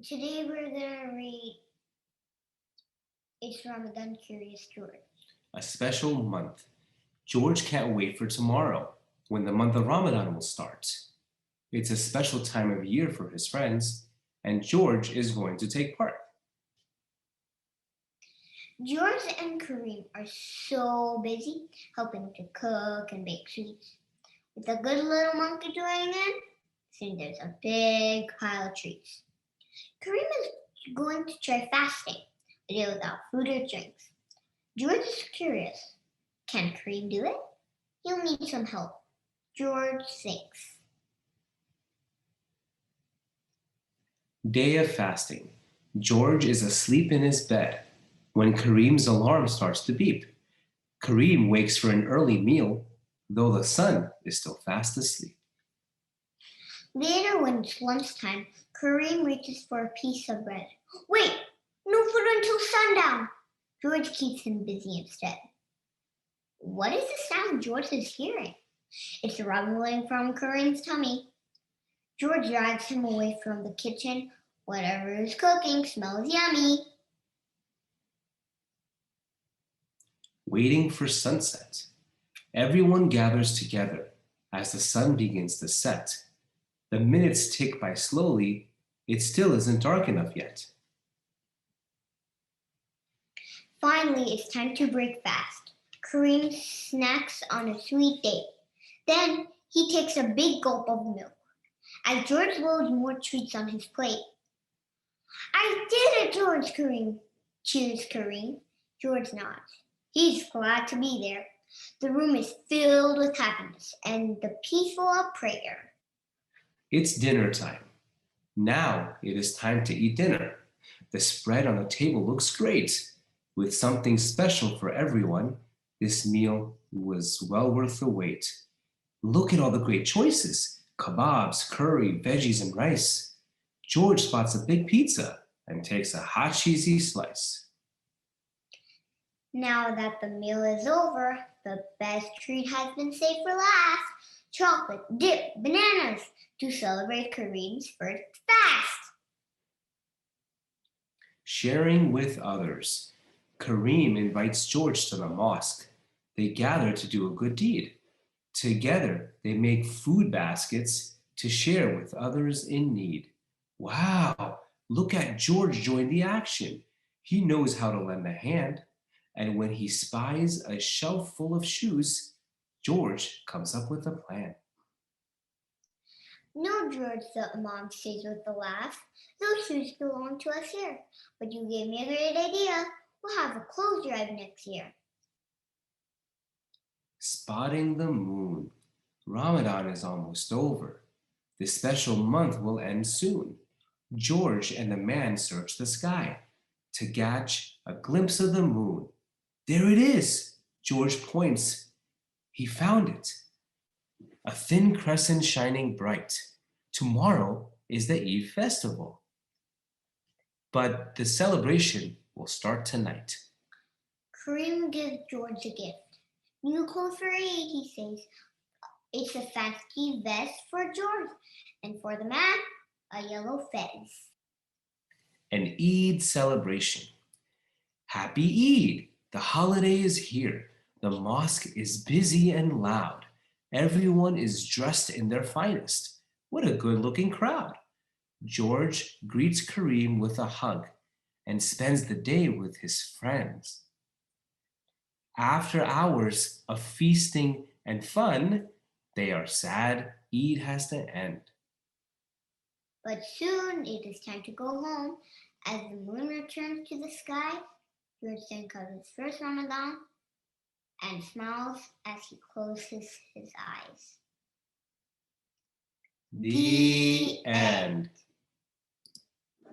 Today we're gonna read It's Ramadan Curious George. A special month. George can't wait for tomorrow, when the month of Ramadan will start. It's a special time of year for his friends, and George is going to take part. George and Kareem are so busy helping to cook and bake sweets. With a good little monkey joining in, soon there's a big pile of treats. Kareem is going to try fasting, a day without food or drinks. George is curious. Can Kareem do it? He'll need some help. George thinks. Day of fasting. George is asleep in his bed when Kareem's alarm starts to beep. Kareem wakes for an early meal, though the sun is still fast asleep. Later, when it's lunchtime, Kareem reaches for a piece of bread. Wait! No food until sundown! George keeps him busy instead. What is the sound George is hearing? It's rumbling from Kareem's tummy. George drags him away from the kitchen. Whatever is cooking smells yummy. Waiting for sunset. Everyone gathers together as the sun begins to set. The minutes tick by slowly. It still isn't dark enough yet. Finally, it's time to break fast. Kareem snacks on a sweet date. Then he takes a big gulp of milk. As George loads more treats on his plate. I did it, George! Kareem cheers Kareem. George nods. He's glad to be there. The room is filled with happiness and the peaceful of prayer. It's dinner time. Now it is time to eat dinner. The spread on the table looks great. With something special for everyone, this meal was well worth the wait. Look at all the great choices: kebabs, curry, veggies, and rice. George spots a big pizza and takes a hot, cheesy slice. Now that the meal is over, the best treat has been saved for last. Chocolate, dip, bananas to celebrate Kareem's first fast. Sharing with others. Kareem invites George to the mosque. They gather to do a good deed. Together, they make food baskets to share with others in need. Wow, look at George join the action. He knows how to lend a hand. And when he spies a shelf full of shoes, George comes up with a plan. No, George, the mom says with a laugh. Those shoes belong to us here. But you gave me a great idea. We'll have a clothes drive next year. Spotting the moon. Ramadan is almost over. This special month will end soon. George and the man search the sky to catch a glimpse of the moon. There it is! George points. He found it. A thin crescent shining bright. Tomorrow is the Eid festival. But the celebration will start tonight. Kareem gives George a gift. New clothes for Eid, he says. It's a fancy vest for George, and for the man, a yellow fez. An Eid celebration. Happy Eid! The holiday is here. The mosque is busy and loud. Everyone is dressed in their finest. What a good-looking crowd. George greets Kareem with a hug and spends the day with his friends. After hours of feasting and fun, they are sad Eid has to end. But soon it is time to go home. As the moon returns to the sky, George thinks of his first Ramadan and smiles as he closes his eyes. The end.